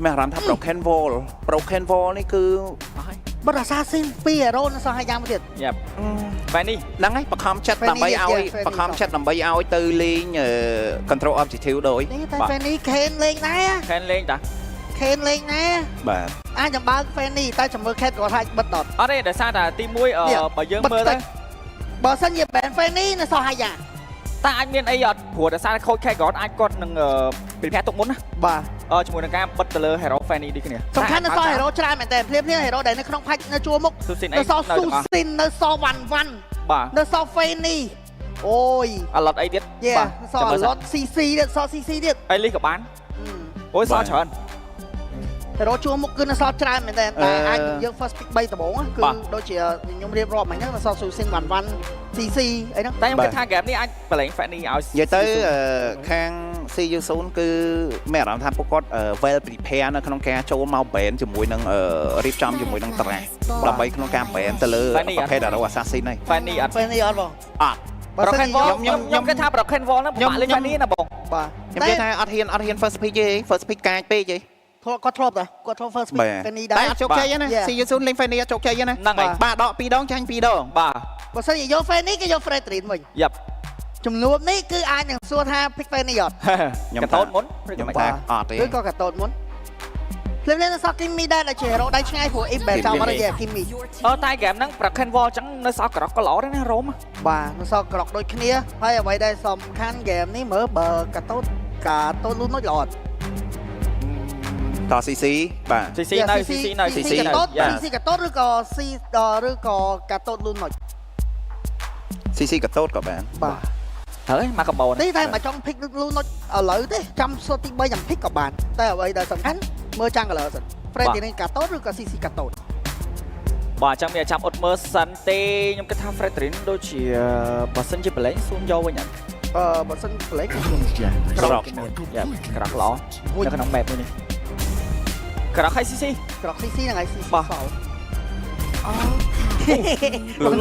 แม่ร้านทำ broken wall นี่คือ บัตรซาซินปีโรนสหายามเดียด Yep. Fanny. นั่งไงประคำชัดนำใบเอาประคำชัดนำใบเอาตือลิงcontrol objective โดย นี่แต่แฟนนี่เคนเลงนะ Khen lên ta. เคนเลงนะ แบบ จังบ้านแฟนนี่แต่จำมือแค่ก่อนให้บัตรดอด Ở đây là sao là team muối ở bà dương mơ đấy. บอสัญญาแบนแฟนนี่นะสหายา Ta anh miền ấy của là sao khôi khai gót anh con đừng bị phe tụng muốn á. บ่า Cho mùi cam bật tờ lơ hero Fanny đi cái này. สำคัญนะซอเฮโร่ชนะแมนแต่เพลียเฮโร่ใดในขนมพัดนะจัวมุก Su xin นะ ấy. ซอซูซินนะซอวัน Bà. นะซอเฟนนี่โอ้ย À lọt ấy biết. เย่ซอรถซีซีเด็ดซอซีซีเด็ด Ấy ly cả bán. Ôi sao trời. เฮโร่จัวมุกคือนะซอชนะแมนแต่อันยัง first pick ใบตะบงคือโดยเฉพาะยมเรียบร้อยมันนะซอซูซินวันซีซีไอ้นั่น Tại cái thang game này anh phải lấy Fanny áo. និយាយទៅខាង CU0 គឺមេអារម្មណ៍ថាពួកគាត់ well prepare នៅក្នុងការចូលមក ban ជាមួយនឹងរៀបចំជាមួយនឹងតារាដើម្បីក្នុងការ ban ទៅលើប្រភេទ Hero Assassin ហ្នឹង Fannyអត់ แฟนนี่ออดบ่ អត់ Broken Wall ខ្ញុំគេថា Broken Wall ហ្នឹងបាក់លេង Fanny ណាបង บ่า ខ្ញុំនិយាយថាអត់ហ៊ាន first pick ទេ first pick កាចពេកទេ គាត់ធ្លាប់តាគាត់ធ្លាប់ first pick แฟนนี่ได้ តែអត់ជោគជ័យទេណា CU0 លេង Fanny អត់ជោគជ័យទេណា ហ្នឹងហើយ បាទដក2ដងចាញ់2ដង បាទ បើសិនជាយក fan នេះគេយក Fredrin វិញ យ៉ាប់ ចំនួននេះគឺអាចនឹងសួរថា pick fan នេះអត់ កតោតមុន ខ្ញុំថាអត់ទេ ឬក៏កតូតមុនភ្លាមៗសក់គីមីដែរដែលជា hero ដៃឆ្ងាយព្រោះ if បែបចាំមកយេគីមី តែហ្គេមហ្នឹង Broken Wall ចឹងនៅសល់ក្រោកក៏ល្អដែរណារ៉ូម បាទនៅសក់ក្រកដូចគ្នាហើយអ្វីដែលសំខាន់ game នេះមើលបើកតូតលូននោះល្អអត់ ត CC បាទ CC នៅ CC នៅ CC កតូត CC កតូតឬក៏ C ឬក៏កតូតលូននោះ CC ក៏តូតក៏បាន បាទ ហើយមកកបោ នេះតែមកចង់ pick លូននោះឥឡូវទេចាំសុទ្ធទី3ចាំ pick ក៏បានតែអ្វីដែលសំខាន់មើលចាំ color សិន Fredrin កតូតឬក៏ CC កតូត បាទចាំមានចាំអត់មើលសិនទេខ្ញុំគិតថា Fredrin ដូចជាបើសិនជាបលែងសួនយកវិញអត់ បើសិន play ក្រោក ក្រោកល្អនៅក្នុង map នេះក្រោកឲ្យ CC ក្រក CC ហ្នឹងហើយ CC បាទ សល់ លូន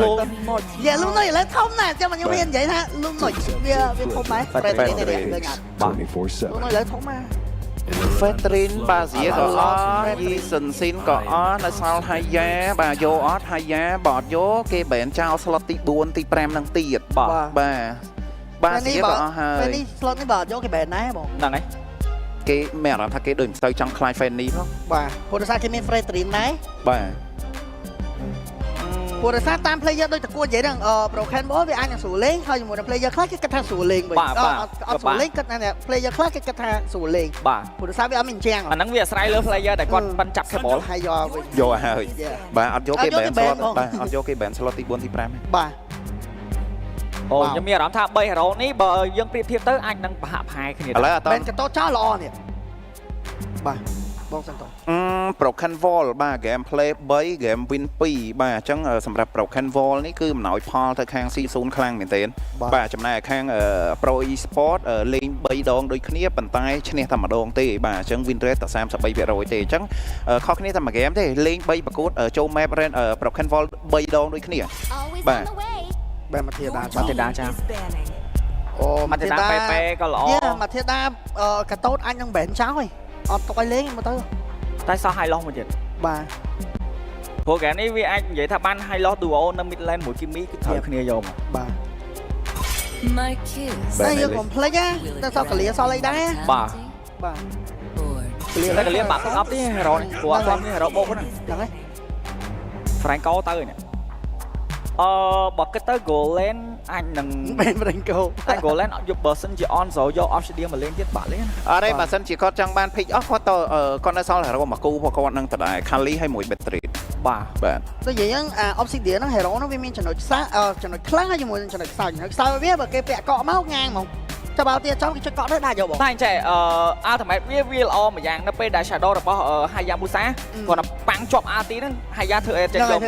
យ៉ាលូននោះឥឡូវធំណាស់ចាំខ្ញុំមាននិយាយថាលូននោះវាធំដែរ Fredrin នេះលេងអត់ 24/7. លូននោះឥឡូវធំណាស់ Fredrin បាសៀក៏អត់យីសិនស៊ីនក៏អត់នៅសល់ហាយ៉ាបាទយកអត់ហាយ៉ាបើអត់យកគេបែនចោល slot ទី4ទី5នឹងទៀតបាទបាសៀក៏អស់ហើយ ពេលនេះ slot នេះបើអត់យកគេបែនដែរបង ហ្នឹងហើយ គេមានអារម្មណ៍ថាគេដូចមិនសូវចង់ខ្លាច Fanny ផង បាទព្រោះដោយសារគេមាន Fredrin ដែរ បាទ ព្រោះដោយសារតាម player ដូចតគួរនិយាយហ្នឹងBroken Wall វាអាចនឹងស្រួលលេងហើយជាមួយនឹង player ខ្លះគេគិតថាស្រួលលេងវិញអត់ស្រួលលេងគិតថា player ខ្លះគេគិតថាស្រួលលេង បាទ ព្រោះដោយសារវាអត់មានជាង អាហ្នឹងវាអាស្រ័យលើ player ដែលគាត់បានចាប់ cable ហើយយកវិញ យកហើយ បាទអត់យកគេបែន slot បាទ បាទអត់យកគេបែន slot ទី4ទី5 បាទ អូខ្ញុំមានអារម្មណ៍ថា3 hero នេះបើយើងប្រៀបធៀបទៅអាចនឹងប្រហាក់ប្រហែលគ្នា ឥឡូវអត់ បែនកតោចោលល្អនេះបាទបងសិនតោ Broken Wall បាទ game play 3 game win 2បាទអញ្ចឹងសម្រាប់ Broken Wall នេះគឺអំណោយផលទៅខាង C0 ខ្លាំងមែនទែនបាទចំណែកខាង Pro Esport លេង3ដងដូចគ្នាប៉ុន្តែឈ្នះតែម្ដងទេបាទអញ្ចឹង win rate តែ 33% ទេអញ្ចឹងខុសគ្នាតែមួយ game ទេលេង3ប្រកួតចូល map Broken Wall 3ដងដូចគ្នាបាទ បែមកធាដា បាទទេដាចា អូ មកទេដាប៉ែក៏ល្អ យ៉ាមកធាដាកតោតអាចនឹងបែនចោលហើយអត់ទុកឲ្យលេងមកទៅ តែសោះ high loss មួយទៀត បាទ ព្រោះហ្គេមនេះវាអាចនិយាយថាបាន high loss duo នៅ mid lane មួយ Kimi គឺត្រូវគ្នាយកមក បាទតែយើងកុំភ្លេចណាតែសក់កលៀសល់អីដែរ បាទ បាទ តែកលៀបាក់ស្អប់ទេ hero នេះព្រោះអត់មាន hero បោកហ្នឹង ហ្នឹងហើយ Franco ទៅនេះបើគិតទៅ goal lane អាចនឹង បែន Franco តែ goal lane យក person ជា on ចូលយក obsidian មកលេងទៀតបាក់លេង អត់ទេបើសិនជាគាត់ចង់បាន pick អស់គាត់ទៅគាត់នៅសល់ hero មួយគូពួកគាត់នឹងដដែល Kali ហើយមួយ battery បាទ បាទ ដូចនិយាយហ្នឹងObsidian ហ្នឹង hero ហ្នឹងវាមានចំណុចខ្សោយចំណុចខ្លាំងហើយជាមួយនឹងចំណុចខ្សោយវាបើគេពាក់កក់មកងាងហ្មងចាំបើទៀតចំគេចុចកក់ទៅដាក់យកបង តែអញ្ចឹងultimate វាល្អមួយយ៉ាងនៅពេលដែល shadow របស់ Hayabusa គាត់ប៉ាំងជាប់ RT ហ្នឹង Haya ធ្វើអេចេញយក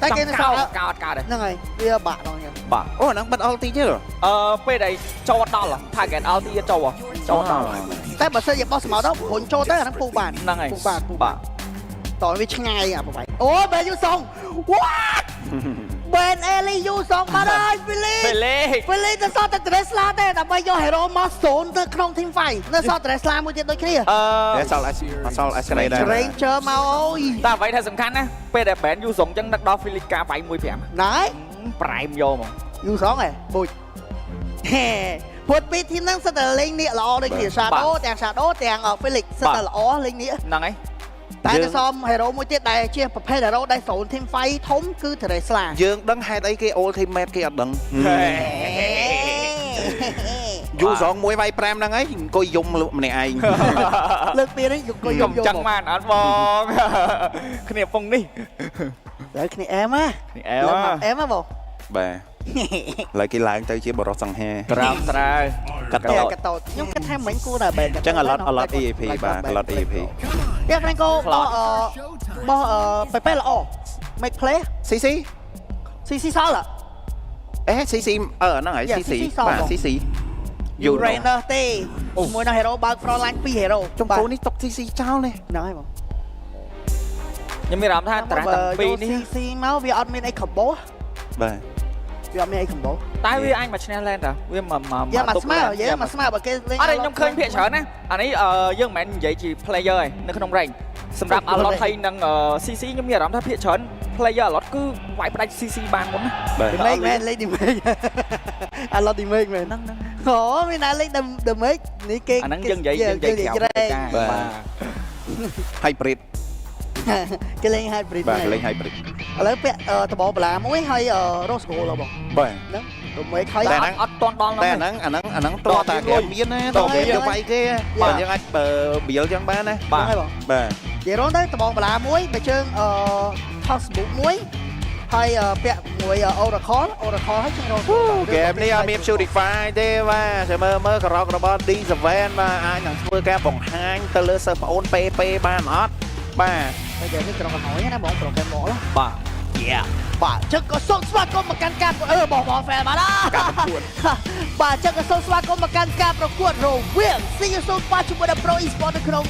តែគេនៅសល់កោតដែរ ហ្នឹងហើយវាបាក់ដល់ខ្ញុំ បាទ អូហ្នឹងបិទ ulti ទេ ពេលដែលចូលដល់ target ulti ចូលដល់ តែបើសិនជាបោះស្មោដល់រុញចូលទៅអាហ្នឹងពូបាន ហ្នឹងហើយ ពូបាន បាទ តោះវាឆ្ងាយអាប្រហែលអូបែរយូសង what Ben Eli យូសងបានហើយ Philip ទៅសតតែ Tesla ទេដើម្បីយក hero មក0ទៅក្នុង team fight នៅសត Tesla មួយទៀតដូចគ្នា អសល់ escalate ដែរ Ranger មកអូយ តែអ្វីថាសំខាន់ណាពេលដែល Ben យូសងចឹងនឹកដល់ Philip ការវាយ 1.5 ណៃ ប្រែមយកមក យូសងហ៎បុយហេពុតពីធីមហ្នឹងសិតតែលេងនេះល្អដូចគ្នា Shadow ទាំង Shadow ទាំង Felix សិតតែល្អលេងនេះ ហ្នឹងហើយ តែទៅសម hero មួយទៀតដែលជាប្រភេទ hero ដែល0 team fight ធំគឺ Tesla យើងដឹងហេតុអីគេ ultimate គេអត់ដឹងយូសងមួយវាយ5ហ្នឹងហើយអង្គុយយំម្នាក់ឯង លើកពីនេះអង្គុយយំ ចឹងបានអត់បងគ្នាពងនេះ ហើយគ្នាអែមហ៎ គ្នាអែម អែមហ៎បង បាទឡើយគេឡើងទៅជាបរិសសង្ហា ត្រាំត្រើ កាត់តោតខ្ញុំគិតថាមិញគួរតែបែក អញ្ចឹង a lot EAP បាទ a lot EAP ទៀតហ្វ្រេងកូបោះប៉ែល្អ make play CC សល់ CC ហ្នឹងហើយ CC បាទ CC យូ Rainer ទេជាមួយនឹង hero បើក front line 2 hero ចំពោះនេះຕົក CC ចោលនេះ ហ្នឹងហើយបង ខ្ញុំមានអារម្មណ៍ថាត្រាស់ទាំងពីរនេះ CC មកវាអត់មានអី combo បាទ វាអត់មានអី combo តែវាអាចមកឈ្នះ lane តាវាមក មកស្មើបើគេលេង អត់ខ្ញុំឃើញភាគច្រើនណាអានេះយើងមិនមែននិយាយជា player ឯងនៅក្នុង rank សម្រាប់ Alot ហើយនឹង CC ខ្ញុំមានអារម្មណ៍ថាភាគច្រើន player Alot គឺវាយផ្ដាច់ CC បានមុនណា Damage មែនលេង Damage Alot Damage មែនហ្នឹងអូមានតែលេង Damage នេះគេ អាហ្នឹងយើងនិយាយក្រៅបាទ hybrid គេលេង hybrid បាទលេង hybrid ឥឡូវពាក់តបបលាមួយហើយ Rose Gold បង បាទ ហ្នឹង Damage ហើយ តែអត់តន់ដល់ តែអាហ្នឹងតោះតាគេមានណាតោះគេយកវាយគេបាទយើងអាចបៀលចឹងបានណាបាទបាទនិយាយរងទៅតបងបលាមួយបើជើងToss Book មួយហើយពាក់មួយ Oracle ហើយជើង Rose ហ្គេមនេះអត់មាន Purify ទេបាទចាំមើលក្រោករបស់ D7 បាទអាចនឹងធ្វើការបង្ហាញទៅលើសិស្សប្អូន PP បានអត់បាទ តែគេនេះក្រុមកំហើយណាបងប្រូក្រាមមកបាទ បាទជឹកក៏សូមស្វាគមន៍មកកាន់ការបោះហ្វែនបាទការប្រកួតបាទជឹកក៏សូមស្វាគមន៍មកកាន់ការប្រកួតរវាង CU0 បាទជាមួយនឹង Pro Esports នៅក្នុង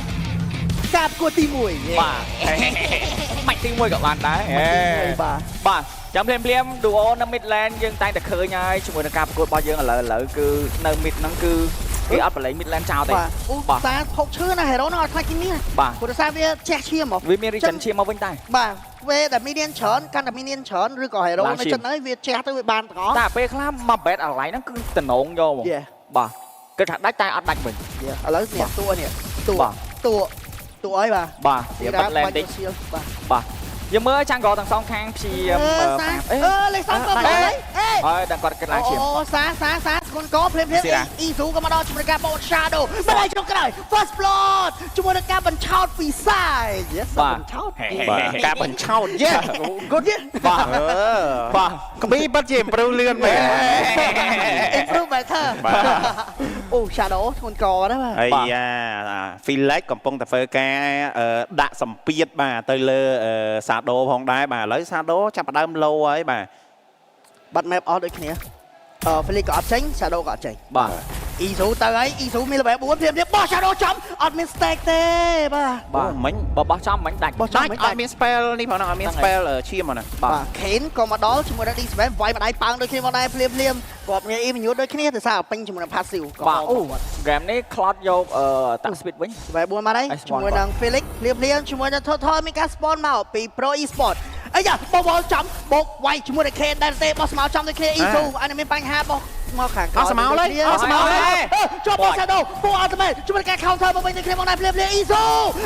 ការប្រកួតទី1បាទបាច់ទី1ក៏បានដែរបាទចាំភ្លាម duo នៅ mid lane យើងតែងតែឃើញហើយជាមួយនឹងការប្រកួតរបស់យើងឥឡូវគឺនៅ mid ហ្នឹងគឺគេអត់បលែង mid lane ចោលទេបាទសារផុកឈឺណា hero ហ្នឹងអត់ខ្លាចគេមានព្រោះសារវាជះឈាមមកវាមាន regen ឈាមមកវិញដែរបាទពេលដែល minion ច្រើនកាន់តែ minion ច្រើនឬក៏ hero នៅចិត្តហើយវាជះទៅវាបានទាំងអស់តែពេលខ្លះមក bet អាឡៃហ្នឹងគឺតំណងយកមកបាទគិតថាដាច់តែអត់ដាច់វិញឥឡូវនេះតួនេះតួអីបាទវាបាត់ lane តិចបាទយើងមើលចាំងកទាំងសងខាងព្យាយាមលេខសំក៏អេហើយដល់គាត់គិតឡើងឈាមអូសាស្គុនកភ្លាមអ៊ីស៊ូក៏មកដល់ជាមួយការបោក Shadow មិនឲ្យជ្រុងក្រោយ First Blood ជាមួយនឹងការបញ្ឆោតពីសាយបញ្ឆោតបាទការបញ្ឆោត good បាទក្ប៊ីបាត់ជា improve លឿនមែន improve better អូ Shadow ធ្ងន់កណាបាទអាយ៉ា Felix កំពុងតែធ្វើការដាក់សម្ពាធបាទទៅលើShadow ផងដែរបាទឥឡូវ Shadow ចាប់ផ្ដើម low ហើយបាទបាត់ map អស់ដូចគ្នាFelix ក៏អត់ចេញ Shadow ក៏អត់ចេញបាទ Isu ទៅហើយ Isu មាន level 4ព្រាមបោះ Shadow ចំអត់មាន stack ទេបាទមិញបោះចំមិញដាច់អត់មាន spell នេះផងអត់មាន spell ឈាមហ្នឹងបាទ Kane ក៏មកដល់ជាមួយនឹង D7 វាយម្ដាយប៉ាងដូចគ្នាមកដែរភ្លាមគាត់មាន immune ដូចគ្នាទៅសារពេញជាមួយនឹង passive ក៏អូ game នេះ Cloud យកតាក់ speed វិញ level 4មកដែរជាមួយនឹង Felix ភ្លាមជាមួយនឹង Total មានការ spawn មកពី Pro Esports អីយ៉ាបោះចំបោកវាយជាមួយនឹង Kane ដែរទេបោះស្មៅចំដូចគ្នា Isu អានេះមានបញ្ហាបោះមកខាងក្រោយស្មៅលេជាប់ Shadow ពូអត់ទេជាមួយការ counter មកវិញទៅគ្នាមកដែរភ្លាម Isu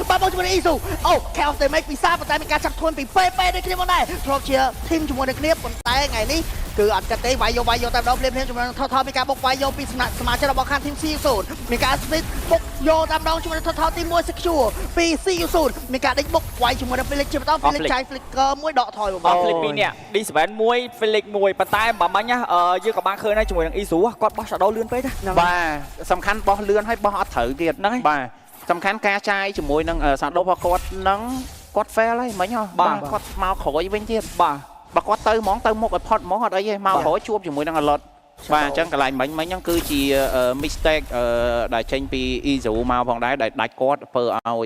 បាទមកជាមួយនឹង Isu អូ counter make ពីសាប៉ុន្តែមានការចាប់ខ្លួនពី PP ដូចគ្នាមកដែរធ្លាប់ជា team ជាមួយនឹងគ្នាប៉ុន្តែថ្ងៃនេះគឺអត់កាត់ទេវាយយកតែម្ដងភ្លាមជាមួយនឹង Total មានការបុកវាយយកពីសមាជិករបស់ខាង team CU0 មានការ split បុកយកតែម្ដងជាមួយនឹង Total team 1 secure ពី CU0 មានការដេញបុកវាយជាមួយនឹង Felix ជាបន្ត Felix ចាយ Flicker មួយដកថយបង Felix 2នាក់ D7 1 Felix 1ប៉ុន្តែបើមិញយើងក៏បានឃើញដែរជាមួយនឹង Isu គាត់បោះ Shadow លឿនពេកណាបាទសំខាន់បោះលឿនហើយបោះអត់ត្រូវទៀតហ្នឹងហើយបាទសំខាន់ការចាយជាមួយនឹង Shadow របស់គាត់ហ្នឹងគាត់ fail ហើយមិញបាទគាត់មកក្រោយវិញទៀតបាទបើគាត់ទៅហ្មងទៅមុខឲ្យផុតហ្មងអត់អីទេមកក្រោយជួបជាមួយនឹង Alot បាទអញ្ចឹងកន្លែងមិញហ្នឹងគឺជា mistake ដែលចេញពី Isu មកផងដែរដែលដាច់គាត់ធ្វើឲ្យ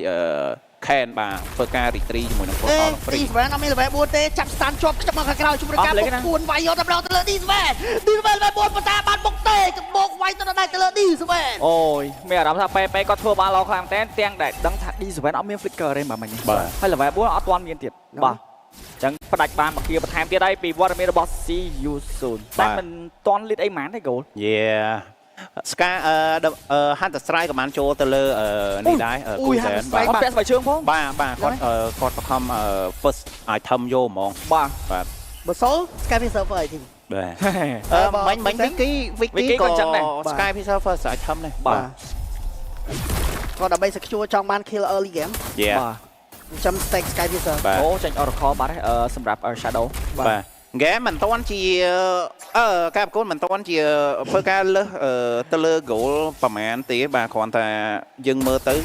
ខែនបាទធ្វើការរីត្រីជាមួយនឹង Total ឌីសវែនអត់មានលេវែ4ទេចាប់ស្តានជាប់ខ្ចប់មកខាងក្រៅជំរុញការបុកពួនវាយយកតែម្ដងទៅលើឌីសវែនលេវែ4ប៉ុន្តែបានបុកទេទៅបុកវាយទៅដល់ដៃទៅលើឌីសវែន អូយមានអារម្មណ៍ថាពេគាត់ធ្វើបានល្អខ្លាំងមែនទាំងដែលដឹងថា D7 អត់មាន flicker ទេបាទមិញហើយ level 4អត់ទាន់មានទៀតបាទអញ្ចឹងផ្ដាច់បានមកគៀបន្ថែមទៀតហើយពីវត្តមានរបស់ CU0 តែមិនទាន់ lead អីហ្មងទេ goal យេស្កាHunter Strike ក៏បានចូលទៅលើនេះដែរគូសែនបាទ អត់ពាក់ស្បែកជើងផង បាទគាត់បង្ខំ first item យកហ្មង បាទ បើសូល Skype server អីទី បាទមិញVicky ក៏ Sky Pixel first item ដែរបាទ គាត់ដើម្បី secure ចង់បាន kill early game បាទ ចាំ stake Sky Pixel អូចាញ់ Oracle បាត់ហើយសម្រាប់ Shadow បាទហ្គេមមិនតាន់ជាការប្រកួតមិនតាន់ជាធ្វើការលើសទៅលើ goal ប្រហែលទេបាទគ្រាន់តែយើងមើលទៅ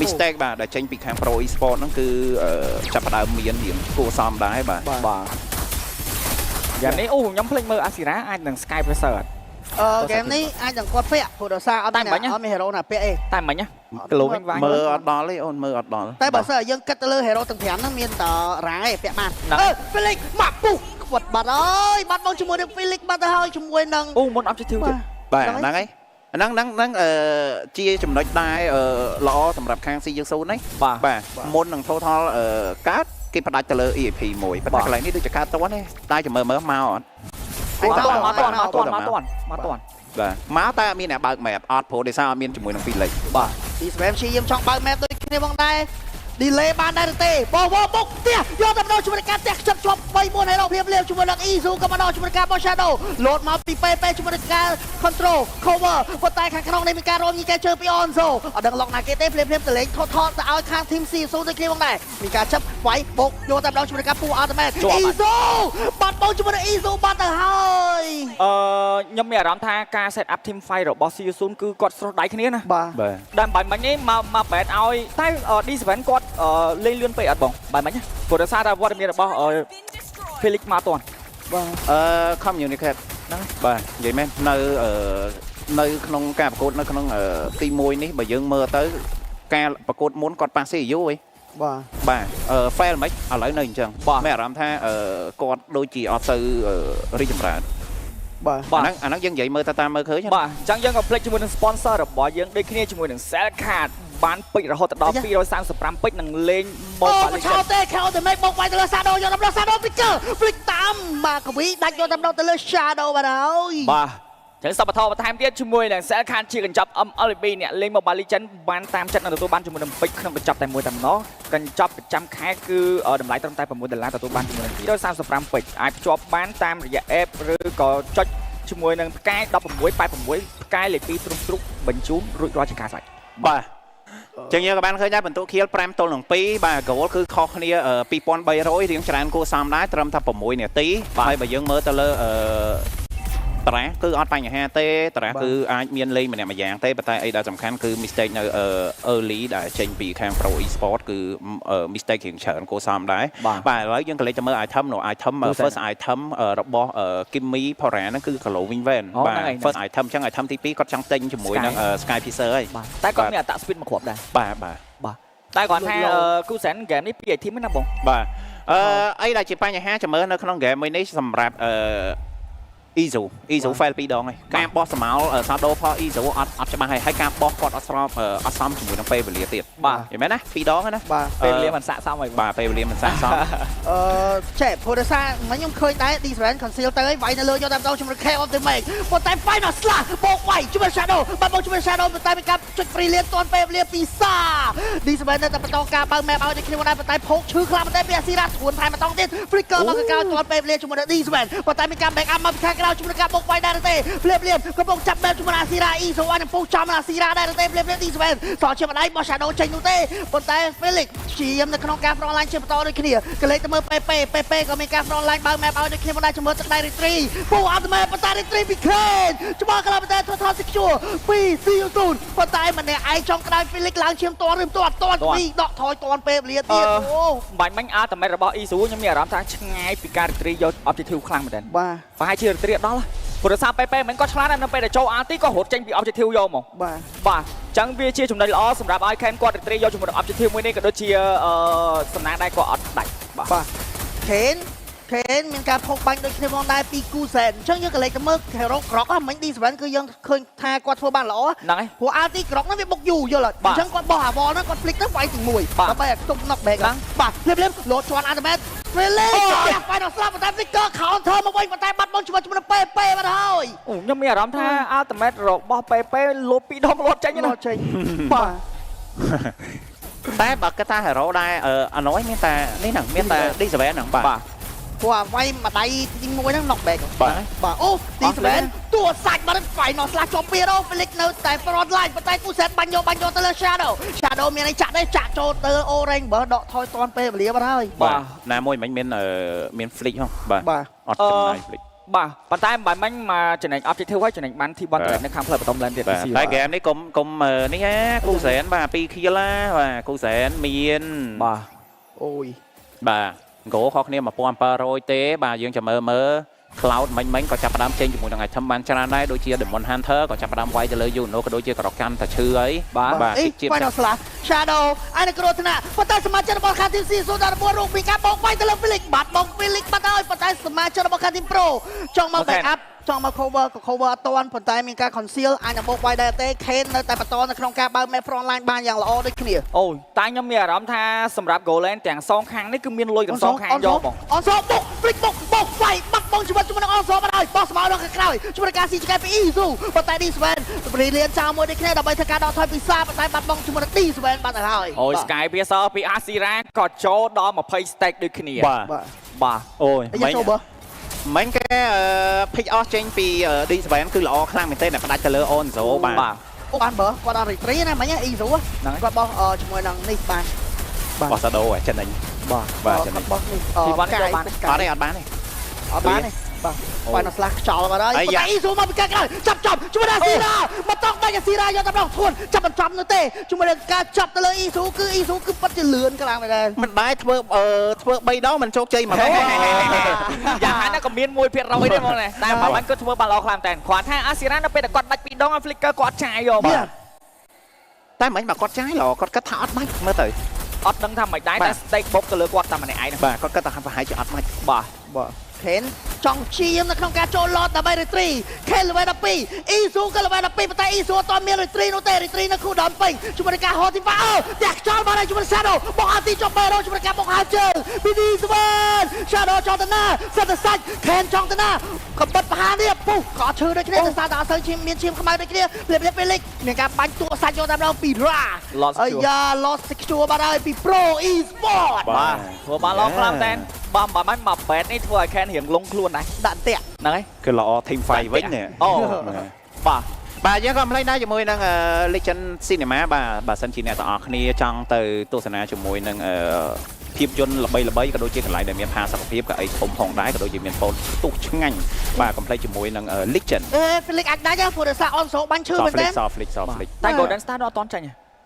mistake បាទដែលចេញពីខាង Pro Esport ហ្នឹងគឺចាប់ផ្ដើមមានរៀងគួរសមដែរបាទយ៉ាងនេះអូខ្ញុំភ្លេចមើល Asira អាចនឹង Sky Pressure អត់ ហ្គេមនេះអាចនឹងគាត់ពាក់ព្រោះដោយសារអត់មាន hero ណាពាក់អី តែមិញគីឡូវិញវាយ មើលអត់ដល់ទេអូនមើលអត់ដល់ តែបើសិនយើងគិតទៅលើ hero ទាំង5ហ្នឹងមានតរ៉ាឯងពាក់បានFelix មកពុះគាត់បាត់ហើយបាត់មកជាមួយនឹង Felix បាត់ទៅហើយជាមួយនឹង អូមុន objective ទៀត បាទហ្នឹងហើយហ្នឹងជាចំណុចដែរល្អសម្រាប់ខាង CU0 នេះបាទមុននឹង total កើតគេផ្ដាច់ទៅលើ EAP មួយប៉ុន្តែកន្លែងនេះដូចជាកើតតន់ទេតែចាំមើលមកអត់មកតាន់បាទមកតែអត់មានអ្នកបើក map អត់ព្រោះដោយសារអត់មានជាមួយនឹង Felix បាទ Disram ជាយាមចង់បើក map ដូចគ្នាផងដែរ delay បានដែរទេបោះបុកផ្ទះយកតែម្ដងជាមួយនឹងការផ្ទះខ្ចប់ជាប់3-4 hero ភ្លាមជាមួយនឹង Izu ក៏ម្ដងជាមួយនឹងការ Boss Shadow លោតមកពីពេជាមួយនឹងការ control cover ប៉ុន្តែខាងក្នុងនេះមានការរំញីការជើងពី Onzo អត់ដឹងឡុកណាគេទេភ្លាមទៅលេងថតទៅឲ្យខាង team CSU ដូចគ្នាផងដែរមានការចាប់វាយបុកយកតែម្ដងជាមួយនឹងការពូ ultimate Izu បាត់បោកជាមួយនឹង Izu បាត់ទៅហើយខ្ញុំមានអារម្មណ៍ថាការ set up team fight របស់ CSU គឺគាត់ស្រោះដៃគ្នាណាបាទតែបាញ់មិញនេះមកបែតឲ្យតែ D7 គាត់លេងលឿនពេកអត់បងបាយមិញព្រោះដោយសារតែវត្តមានរបស់ Felix មកអត់បាទcommunicate ហ្នឹងបាទនិយាយមែននៅក្នុងការប្រកួតនៅក្នុងទី1នេះបើយើងមើលទៅការប្រកួតមុនគាត់ប៉ះ CU ហីបាទ fail មិនឥឡូវនៅអញ្ចឹងមានអារម្មណ៍ថាគាត់ដូចជាអត់ទៅរីកចម្រើនបាទអាហ្នឹងយើងនិយាយមើលតាមមើលឃើញបាទអញ្ចឹងយើងក៏ភ្លេចជាមួយនឹង sponsor របស់យើងដូចគ្នាជាមួយនឹង Cell Card បានពេជ្ររហូតដល់235ពេជ្រនឹងលេង Mobile Legends អូទេខោទៅមេបុកវាយទៅលើ Shadow យកដល់ Shadow Flicker ភ្លេចតាមបាទកវីដាច់យកដល់ទៅលើ Shadow បាទហើយបាទចឹងសពថបន្ថែមទៀតជាមួយនឹង Cell Card ជាកញ្ចប់ MLB អ្នកលេង Mobile Legends បានតាមចិត្តនឹងទទួលបានជាមួយនឹងពេជ្រក្នុងកញ្ចប់តែមួយតែម្ដងកញ្ចប់ប្រចាំខែគឺតម្លៃត្រឹមតែ$6ទទួលបានជាមួយនឹង235ពេជ្រអាចភ្ជាប់បានតាមរយៈ app ឬក៏ចុចជាមួយនឹងផ្កាយ1686ផ្កាយលេខ2ទ្រុងទ្រុកបញ្ជូនរួចរាល់ជាការស្រេចបាទចឹងយើងក៏បានឃើញដែរបន្ទុកខៀល5-2បាទ goal គឺខុសគ្នា2300រៀងច្រើនគួរសមដែរត្រឹមថា6នាទីហើយបើយើងមើលទៅលើតារាគឺអត់បញ្ហាទេតារាគឺអាចមានលេងម្នាក់ម្យ៉ាងទេប៉ុន្តែអីដែលសំខាន់គឺ mistake នៅ early ដែលចេញពីខាង Pro Esport គឺ mistake រៀងច្រើនគួរសមដែរបាទឥឡូវយើងក៏លេចទៅមើល item នៅ item first item របស់ Kimmy Pora ហ្នឹងគឺ Glow Wing Van បាទ first item ចឹង item ទី2គាត់ចង់ទិញជាមួយនឹង Sky Pixel ហើយតែគាត់មានអត្ត speed មកគ្រាប់ដែរបាទតែគាត់ថាគូសែន game នេះពី item ណាបងបាទអីដែលជាបញ្ហាចាំមើលនៅក្នុង game មួយនេះសម្រាប់Izu fail 2 ដងហើយការបោះសម្ោល Shadow ផល Izu អត់ច្បាស់ហើយការបោះគាត់អត់ស្របអត់សមជាមួយនឹងពេលវេលាទៀតបាទឃើញមែនណា2ដងណាបាទពេលវេលាមិនស័ក្តិសមហើយបាទពេលវេលាមិនស័ក្តិសមចេះព្រោះដោយសារមិញខ្ញុំឃើញដែរ Disram conceal ទៅហើយវាយនៅលើយកតែម្ដងជាមួយ Chaos of the Make ប៉ុន្តែ Final Slash បោកវាយជាមួយ Shadow បាត់បោកជាមួយ Shadow ប៉ុន្តែមានការចុច free lane ទាន់ពេលវេលាពីសា Disram នៅតែបន្តការបើក map ឲ្យតែគ្នាដែរប៉ុន្តែភោគឈឺខ្លាំងប៉ុន្តែពី Asira ស្រួនថែមម្ដងទៀត Flicker មកកកាលទាន់ពេលវេលាជាមួយនឹង Disram ប៉ុន្តែមានការ back up មកពីខាងក្រៅជាមួយការបោកវាយដែរទេភ្លាមកំពុងចាប់បែបជាមួយ Asira Izu នឹងពុះចំ Asira ដែរទេភ្លាម Disram សល់ជាម្ដាយរបស់ Shadow ចេញនោះទេប៉ុន្តែ Felix ជាយាមនៅក្នុងការ front line ជាបន្តដូចគ្នាកលេចទៅមើលពេក៏មានការ front line បើក map ឲ្យដូចគ្នាមកដែរជាមួយទឹកដៃ retreat ពូអត់មែនប៉ុន្តែ retreat ពី Kane ច្បាស់ក្លាប៉ុន្តែ total secure ពី CU0 ប៉ុន្តែម្នាក់ឯងចង់ក្តៅ Felix ឡើងឈាមតឬមិនតពីដកថយតពេលវេលាទៀតអូបាញ់មិញអាultimateរបស់ Izu ខ្ញុំមានអារម្មណ៍ថាឆ្ងាយពីការ retreat យក objective ខ្លាំងមែនតើបាទប្រហែលជា retreat ដល់ ព្រោះសារពេពេមិនគាត់ឆ្លាតណាស់នៅពេលដែលចូលអាទីក៏រត់ចេញពី objective យកមក បាទ បាទអញ្ចឹងវាជាចំណុចល្អសម្រាប់ឲ្យខេនគាត់ត្រីយកជាមួយ objective មួយនេះក៏ដូចជាសំណាងដែរគាត់អត់ដាច់បាទ បាទខេនមានការផុសបាញ់ដូចគ្នាផងដែរពីគូសែនអញ្ចឹងយើងក៏លេចទៅមើលហេរ៉ូក្រកហ្នឹងមិញ D7 គឺយើងឃើញថាគាត់ធ្វើបានល្អ ហ្នឹងហើយ ព្រោះអាទីក្រកហ្នឹងវាបុកយូរយល់អត់អញ្ចឹងគាត់បោះអាវ៉លហ្នឹងគាត់ភ្លេចទៅវាយទី1ដើម្បីឲ្យទប់ knock back បាទភ្លាមលោតជាន់អាតមែតពេលលេងចាស់បាយដល់ស្លាប់តែ flicker counter មកវិញប៉ុន្តែបាត់បង់ជាមួយពេពេបាត់ហើយ អូខ្ញុំមានអារម្មណ៍ថា ultimate របស់ពេពេលោត2ដងលោតចេញណា លោតចេញបាទ តែបើគាត់ថា hero ដែរអានោះមានតែនេះហ្នឹងមានតែ D7 ហ្នឹងបាទ ព្រោះអាវាយមួយដៃទី1ហ្នឹង knock back បាទអូ D7 តួសាច់បាត់ final slash ជាប់ពីរោ Felix នៅតែ front line ប៉ុន្តែគូសែនបាញ់យកទៅលើ Shadow មានអីចាក់ទេចាក់ចូលទៅ Orange បើដកថយតាន់ពេលវេលាបាត់ហើយ បាទ ណាមួយមិញមាន flick ហ៎បាទ បាទ អត់ចំណាយ flick បាទប៉ុន្តែមិនបាញ់មកចំណេញ objective ហើយចំណេញបានទីបនត្រនៅខាងផ្លូវបឋមឡើងទៀត តែហ្គេមនេះកុំនេះណាគូសែនបាទ2 kill ណាបាទគូសែនមាន បាទ អូយ បាទហ្គោខុសគ្នា1700ទេបាទយើងចាំមើល cloud មិញក៏ចាប់ផ្ដើមចេញជាមួយនឹង item បានច្រើនដែរដូចជា Demon Hunter ក៏ចាប់ផ្ដើមវាយទៅលើ Juno ក៏ដូចជាក្រកាន់តែឈឺអីបាទជា final slash Shadow អានេះគ្រោះថ្នាក់ប៉ុន្តែសមាជិករបស់ខាងទីស៊ីសូដល់9រូបពីការបោកវាយទៅលើ Felix បាត់បង់ Felix បាត់ហើយប៉ុន្តែសមាជិករបស់ខាងទី Pro ចង់មក back up ចង់មក cover ក៏ cover អត់ទាន់ប៉ុន្តែមានការ conceal អាចនឹងបោកវាយដែរទេ Kane នៅតែបន្តនៅក្នុងការបើក map front line បានយ៉ាងល្អដូចគ្នា អូតែខ្ញុំមានអារម្មណ៍ថាសម្រាប់ goal lane ទាំងសងខាងនេះគឺមានលុយទាំងសងខាងយកបង អនសបុក Felix បុកវាយបាត់បង់ជីវិតជាមួយនឹងអនសបាត់ហើយបោះស្មៅដល់ខាងក្រោយជាមួយនឹងការស៊ីឆ្កែពី Izu ប៉ុន្តែ D7 ព្រីលៀនចោលមួយដូចគ្នាដើម្បីធ្វើការដកថយពីសាប៉ុន្តែបាត់បង់ជាមួយនឹង D7 បាត់ទៅហើយ អូយ Sky Piercer ពី Asira ក៏ចូលដល់20 stack ដូចគ្នា បាទ អូយ មិញចូលបើ មិញគេpick off ចេញពី D7 គឺល្អខ្លាំងមែនទេផ្ដាច់ទៅលើ Onzo បាទ អូបានបើគាត់អត់ retreat ណាមិញ Izu ហ្នឹងគាត់បោះជាមួយនឹងនេះបាន បោះ Shadow ហ៎ចិនហ្នឹងបាទចិនហ្នឹង បោះនេះ ទីបានចូលបាន អត់ទេអត់បានទេ អត់បានទេបាទ final slash ខ្យល់បាត់ហើយប៉ុន្តែ Izu មកពីកាក្រោយចាប់ជាមួយនឹង Asira មកតង់ដាច់ Asira យកតែម្ដងធួនចាប់មិនចំនោះទេជាមួយនឹងការចាប់ទៅលើ Izu គឺ Izu គឺពិតជាលឿនខ្លាំងមែនទេ មិនដែរធ្វើ3ដងមិនជោគជ័យមក យ៉ាងណាក៏មាន1%ទេហ្មងតែបើបាញ់គាត់ធ្វើបានល្អខ្លាំងតែគ្រាន់ថា Asira នៅពេលដែលគាត់ដាច់2ដង Flicker គាត់ចាយយកបាទ តែមិញបើគាត់ចាយល្អគាត់គិតថាអត់បាច់មើលទៅ អត់ដឹងថាមិនដែរតែ stake បុកទៅលើគាត់តែម្នាក់ឯងហ្នឹង បាទគាត់គិតថាប្រហែលជាអត់បាច់ បាទ Kane ចង់ឈាមនៅក្នុងការចូលឡតដើម្បី retreat Kane level 12 Izu ក៏ level 12ប៉ុន្តែ Izu អត់មាន retreat នោះទេ retreat នៅ cooldown ពេញជាមួយនឹងការ hot team fire តែខ្យល់បានហើយជាមួយ Shadow បងអាទីចុះ Barrow ជាមួយនឹងការបុកហាជើងពី D7 Shadow ចង់ទៅណាសិតទៅសាច់ Kane ចង់ទៅណាក៏បិទបហានេះពុះក៏ឈឺដូចគ្នាតែសារតែអត់សូវឈាមមានឈាមខ្មៅដូចគ្នាភ្លាម Felix មានការបាញ់តួសាច់យកតែម្ដងពី Ra អាយ៉ា lost secure បាត់ហើយពី Pro Esport បាទធ្វើបានល្អខ្លាំងតែបើបាញ់មក bet នេះធ្វើឲ្យ Kane រៀងលងខ្លួនដែរ ដាក់តាក់ ហ្នឹងហើយ គឺល្អ team fight វិញនេះ អូបាទ បាទយើងក៏មិនដែរជាមួយនឹង Legend Cinema បាទបើសិនជាអ្នកទាំងអស់គ្នាចង់ទៅទស្សនាជាមួយនឹងភាពយន្តល្បីៗក៏ដូចជាកន្លែងដែលមានផាសុកភាពក៏អីធំផងដែរក៏ដូចជាមានហ្វូនទុះឆ្ងាញ់បាទកុំភ្លេចជាមួយនឹង Legend Felix អាចដាច់ព្រោះដោយសារ Onso បាញ់ឈឺមែនទេ Soft flick តែ Golden Star នោះអត់តន់ចាញ់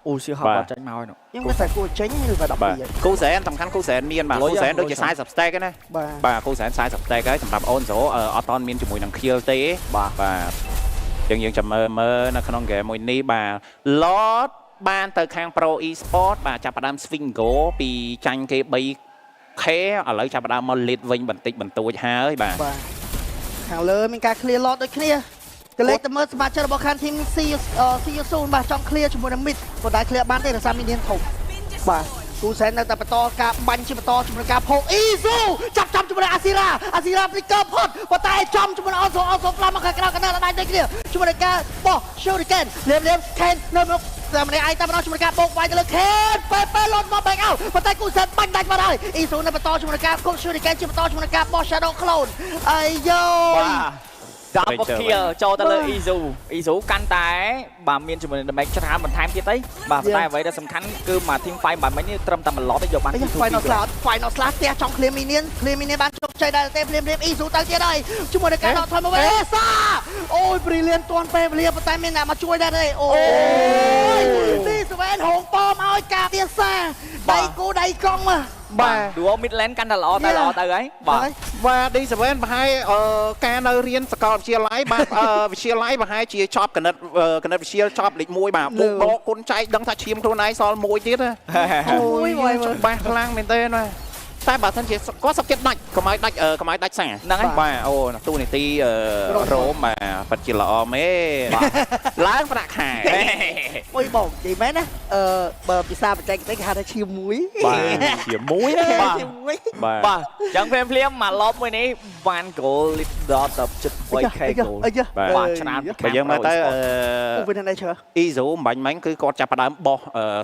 អូសៀហៅអត់ចាញ់មកហើយនោះ ខ្ញុំគិតថាគួរចេញឬក៏12 បាទគូសែនសំខាន់គូសែនមានបាទគូសែនដូចជា40 stack ឯណា បាទ បាទគូសែន40 stack ហើយសម្រាប់ Onzo អត់តន់មានជាមួយនឹង Kill ទេបាទយើងចាំមើលនៅក្នុង game មួយនេះបាទ Lord បានទៅខាង Pro Esport បាទចាប់ផ្ដើម swing go ពីចាញ់គេ 3k ឥឡូវចាប់ផ្ដើមមក lead វិញបន្តិចបន្តួចហើយបាទ ខាងលើមានការ clear lot ដូចគ្នាក៏លេខទៅមើលសមាជិករបស់ខាង team CU0 បាទចង់ clear ជាមួយនឹង mid ប៉ុន្តែ clear បានទេដោយសារមាននាងធំបាទគូសែននៅតែបន្តការបាញ់ជាបន្តជាមួយនឹងការផុស Izu ចាប់ជាមួយនឹង Asira flicker ផុតប៉ុន្តែចំជាមួយនឹង Onso ផ្លាស់មកខាងក្រៅកណ្ដាលដៃដូចគ្នាជាមួយនឹងការបោះ Shuriken លៀម Kane នៅមុខតែម្នាក់ឯងតែម្ដងជាមួយការបោកវាយទៅលើ Kane ពេលោតមក back out ប៉ុន្តែគូសែនបាញ់ដាច់មកហើយ Izu នៅបន្តជាមួយនឹងការគប់ Shuriken ជាបន្តជាមួយនឹងការបោះ Shadow Clone អាយយ៉ូ Double kill ចូលទៅលើ Izu កាន់តែបាទមានជាមួយនឹង damage ច្រើនបន្ថែមទៀតអីបាទតែអ្វីដែលសំខាន់គឺមក team fight បាទមិញនេះត្រឹមតែ1 lot ទេយកបាន final slash ផ្ទះចង់ clear minion បានជោគជ័យដែរទេភ្លាម Izu ទៅទៀតហើយជាមួយនឹងការដកថយមកវិញសាអូយ brilliant ទាន់ពេលវេលាប៉ុន្តែមានអ្នកមកជួយដែរទេអូយ Izu ស្វែនហងប៉មឲ្យការពារសាដៃគូដៃកង់មក បាទ duo mid lane កាន់តែល្អទៅហើយបាទ បាទ D7 ប្រហែលការនៅរៀនសាកលវិទ្យាល័យបាទវិទ្យាល័យប្រហែលជាចប់គណិតវិទ្យាចប់លេខ1បាទបុកបកគុណចែកដឹងថាឈាមខ្លួនឯងសល់មួយទៀតណា អូយ ច្បាស់ខ្លាំងមែនទេណាតែបើមិនជាគាត់សុខចិត្តដាច់កុំឲ្យដាច់សារ ហ្នឹងហើយ បាទអូទូនីតិរ៉ូមបាទពិតជាល្អមែនបាទឡើងប្រាក់ខែ អុយបងនិយាយមែនណាបើពិសាបច្ចេកទេសគេហៅថាឈាមមួយ បាទជាមួយណា ឈាមមួយ បាទ បាទចឹងភ្លាមមកឡប់មួយនេះបាន goal lead ដល់ទៅជិត 3k goal បាទច្រើន បើយើងមើលទៅ អូវានៅឈើ អ៊ីហ្សូមិនបាញ់មិញគឺគាត់ចាប់ផ្ដើមបោះ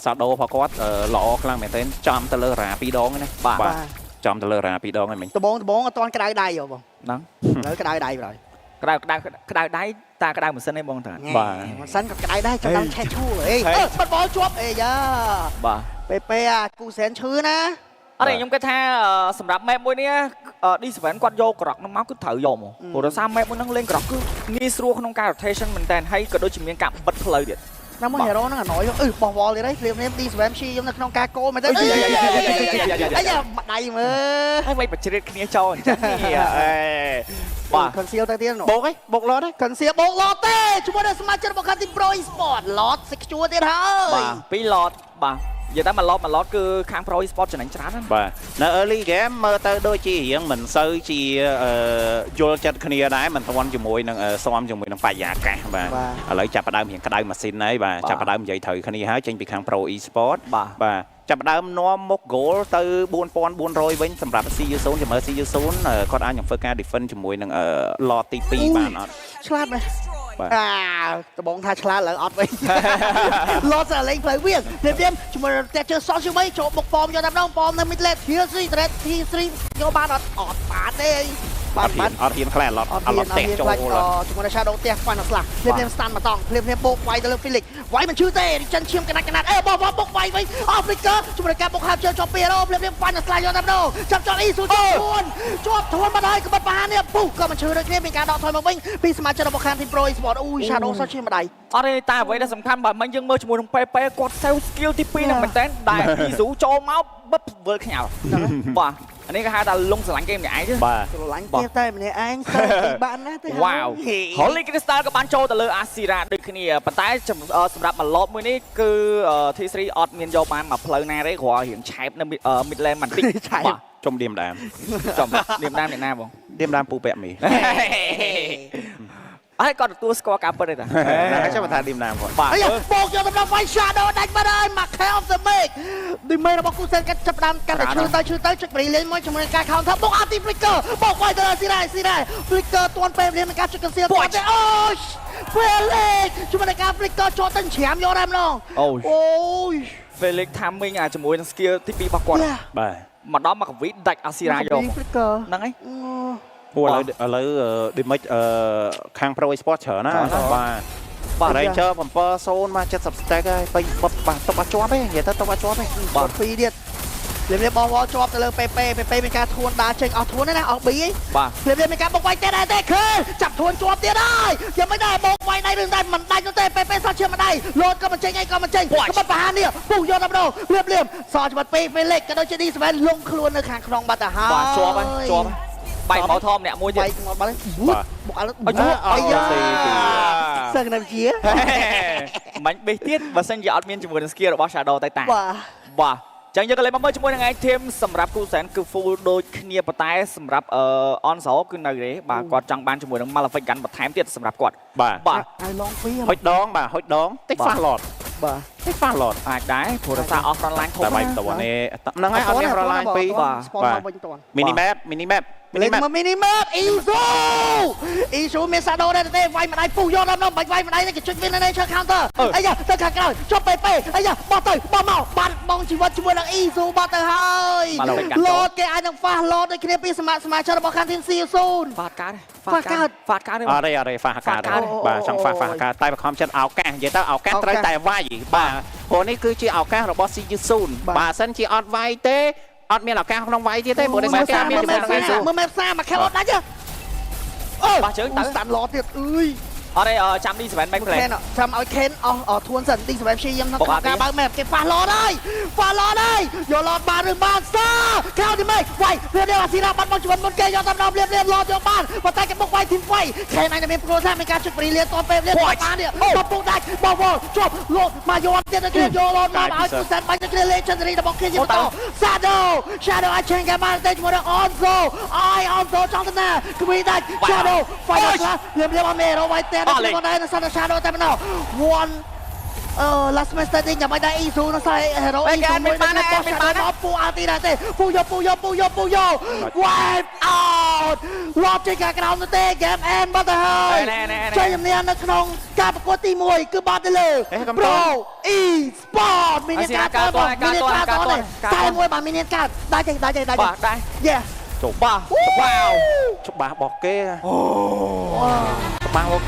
សាដូរបស់គាត់ល្អខ្លាំងមែនទែនចំទៅលើរ៉ា2ដងណាបាទចំទៅលើរ៉ា2ដងហ្នឹងមិញ ដបងអត់ទាន់ក្តៅដៃហ៎បង ហ្នឹង នៅក្តៅដៃប្រហែល ក្តៅដៃតាក្តៅម៉ាស៊ីនឯងបងតា បាទ ម៉ាស៊ីនក៏ក្តៅដែរចាំដល់ឆេះឈូអេបាត់បលជាប់អេយ៉ា បាទ ពេអាគូសែនឈឺណា អត់ទេខ្ញុំគិតថាសម្រាប់ map មួយនេះ D7 គាត់យកក្រកហ្នឹងមកគឺត្រូវយកមកព្រោះដោយសារ map មួយហ្នឹងលេងក្រកគឺងាយស្រួលក្នុងការ rotation មែនតើហើយក៏ដូចជាមានការបិទផ្លូវទៀត ណាមកហេរ៉ូហ្នឹងអណយបោះវល់ទៀតហើយព្រាមនេះ D7 ឈីខ្ញុំនៅក្នុងការកោមែនទេអាយ៉ាបាក់ដៃមើល ហើយមិនបច្រៀតគ្នាចោលអញ្ចឹងនេះបាទ conceal ទៅទៀត បោកហីបោកឡតហី conceal បោកឡតទេជាមួយនឹងសមាជិករបស់ខាងទី Pro Esport ឡតសិកជួទៀតហើយ បាទ2ឡតបាទនិយាយតែមួយឡតគឺខាង Pro Esport ចំណេញច្រើនណាស់ បាទនៅ early game មើលទៅដូចជារៀងមិនសូវជាយល់ចិត្តគ្នាដែរមិនទាន់ជាមួយនឹងស៊ាំជាមួយនឹងបរិយាកាសបាទឥឡូវចាប់ផ្ដើមរៀងក្តៅម៉ាស៊ីនហើយបាទចាប់ផ្ដើមនិយាយត្រូវគ្នាហើយចេញពីខាង Pro Esport បាទចាប់ផ្ដើមនាំមុខ goal ទៅ 4400 វិញសម្រាប់ CU0 ជាមួយ CU0 គាត់អាចនឹងធ្វើការ defend ជាមួយនឹងឡតទី2បានអត់ ឆ្លាតណាស់ដបងថាឆ្លាតឡើងអត់វិញឡតលេងផ្លូវវាព្រាមជាមួយតែជើសោះជួយចូលបុកប៉មយកតែម្ដងប៉មនៅ mid lane T3 T3 យកបានអត់បានទេបាទអត់ហ៊ានខ្លែឡតអត់ឡតទេចូលជាមួយនឹង Shadow ផ្ទះ Final Slash ព្រាមស្តាន់មកតង់ព្រាមបោកវាយទៅលើ Felix វាយមិនឈឺទេចិនឈាមកណាត់បោះបុកវាយវិញ Africa ជាមួយនឹងការបុកហាប់ជើជាប់ពីរ៉ូព្រាម Final Slash យកតែម្ដងចាប់ចត់អ៊ីស៊ូជាប់ធួនបាត់ហើយក្បត់បហានេះពុះក៏មិនឈឺដូចគ្នាមានការដកថយមកវិញពីសមាជិករបស់ខាង Team Pro Esport អូយ Shadow សោះឈាមម្ដាយ អត់ទេតែអ្វីដែលសំខាន់បើមិនយើងមើលជាមួយនឹង PP គាត់ save skill ទី2ហ្នឹងមែនតើដែល Izu ចូលមកបិទវិលខ្ញៅបាទអានេះគេហៅថាលងស្រឡាញ់គេម្នាក់ឯងទេ បាទ ស្រឡាញ់គេតែម្នាក់ឯងទៅបានណាទៅ វ៉ាវ Holy Crystal ក៏បានចូលទៅលើ Asira ដូចគ្នាប៉ុន្តែសម្រាប់មួយឡបមួយនេះគឺ T3 អត់មានយកបានមកផ្លូវណាទេគ្រាន់រៀងឆែបនៅ mid lane បន្តិចបាទ ជុំឌៀមដាម ចំឌៀមដាមអ្នកណាបង ឌៀមដាមពូពាក់មី អើគាត់ទទួលស្គាល់ការពិតទេតា ហ្នឹងចាំថាឌៀមដាមគាត់ បាទ អាយ៉ាបោកយកទៅដល់ Fight Shadow ដាច់បាត់ហើយមក Care of the Make ឌីមេរបស់គូសែនកាត់ចាប់ដើមកាន់តែឈឺទៅចុចព្រីលេងមួយជាមួយនឹងការ counter បោក anti flicker បោកវាយទៅស៊ីរ៉ា flicker ទាន់ពេលវេលានៃការចុច conceal គាត់ទេអូFelix ជាមួយនឹងការ flicker ជាប់ទៅច្រាមយកតែម្ដងអូយ Felix timing ជាមួយនឹង skill ទី2របស់គាត់ បាទ មកដល់មកកវីដាច់ Asira យកហ្នឹងហើយ ព្រោះឥឡូវ damage ខាង Pro Esport ច្រើនណាបាទ Ranger 7-0មក70 stack ហើយពេញបត់បាទតុបអត់ជាប់ទេនិយាយទៅតុបអត់ជាប់ទេ បាទ2ទៀតលេបបោះវល់ជាប់ទៅលើ PP មានការធួនដើរចេញអស់ធួនទេណាអស់ B ហី បាទ លេបមានការបុកវាយទេដែរទេឃើញចាប់ធួនជាប់ទៀតហើយยังមិនដែរបុកវាយដៃរឿងដែរមិនដាច់នោះទេ PP សោះជាមិនដៃលោតក៏មិនចេញអីក៏មិនចេញក៏បាត់បហានេះពុះយកតែម្ដងលៀបសោះច្បាត់ Felix ក៏ដូចជា D7 លងខ្លួននៅខាងក្នុងបាត់ទៅហើយ បាទជាប់បែកមកធំអ្នកមួយទៀត បែកមកបាត់បុកអត់អាយ៉ាសឹងណាស់ជា មិនបេះទៀតបើសិនជាអត់មានជាមួយនឹង skill របស់ Shadow ទៅតា បាទ ចឹងយើងក៏លេងមកមើលជាមួយនឹងឯង team សម្រាប់គូសែនគឺ full ដូចគ្នាប៉ុន្តែសម្រាប់Onzo គឺនៅទេបាទគាត់ចង់បានជាមួយនឹង Malefic កាន់បន្ថែមទៀតសម្រាប់គាត់បាទ ឲ្យឡងពី ហុចដងបាទហុចដងតិច fast lot បាទ តិច fast lot អាចដែរព្រោះរសារ off front line ធំ តែបែបតនេះហ្នឹងហើយអត់មាន front line ពីរបាទ minimap លេងមក minimap Izu មានសាដូដែរទេវាយម្ដាយពុះយកដល់នោះបាច់វាយម្ដាយនេះគេជិតមាននៅឈើ counter អាយ៉ាទៅខាងក្រោយជាប់ PP អាយ៉ាបោះទៅបោះមកបាត់បងជីវិតជាមួយនឹង Izu បោះទៅហើយលោតគេអាចនឹង fast load ដូចគ្នាពីសមាជិករបស់ខាង Team CU0 ហ្វាតកើត អត់ទេ fast កើតបាទចង់ fast កើតតែបខំចិត្តឱកាសនិយាយទៅឱកាសត្រូវតែវាយបាទព្រោះនេះគឺជាឱកាសរបស់ CU0 បើសិនជាអត់វាយទេអត់មានឱកាសក្នុងវាយទៀតទេព្រោះនេះការមានជាមួយនឹង Izu មើលមេផ្សារមកខែអត់ដាច់អូ បាទជើងទៅ ស្តាន់ឡតទៀតអើយ អត់ទេចាំឌី7 make play ខេនចាំឲ្យខេនអស់ធួនសិនឌី7ព្យាយាមក្នុងការបើក map គេប៉ះឡតហើយប៉ះឡតហើយយកឡតបានឬបានសាក្រៅទីមេវាយវានេះអាស៊ីរ៉ាបាត់មកជីវិតមុនគេយកតាមដល់ព្រាបលៀនឡតយកបានប៉ុន្តែគេបុកវាយធីមវាយខេនឯងមានប្រូថាមានការជិតព្រីលៀនតពេលលៀនបាននេះបពុកដាច់បវលជាប់លោតមកយកទៀតទៅគេយកឡតមកឲ្យទូសិនបាញ់ទៅគេ legendary របស់គេជាបន្ត Shadow អាចឆេងគេបានតែជាមួយនឹង Onzo អនโซចង់ទៅណាគ្មានដាច់ Shadow វាយខ្លះលៀមអមេរវាយតែមកដែរនៅសាន Shadow តែម្ដង one last man standing ចាំឲ្យដែរ Isu នៅស្អី hero Isu មួយនៅបោះ Shadow មកពូអាទីដែរទេពូយក wipe out លបចេញការក្រោមទៅទេ game end បាត់ទៅហើយជ័យជំនះនៅក្នុងការប្រកួតទី1គឺបាត់ទៅលើ Pro E-sport មានការកើតតែមួយបាទមានការដាច់បាទដែរ Yeah ច្បាស់ Wow ច្បាស់របស់គេ អូ ច្បាស់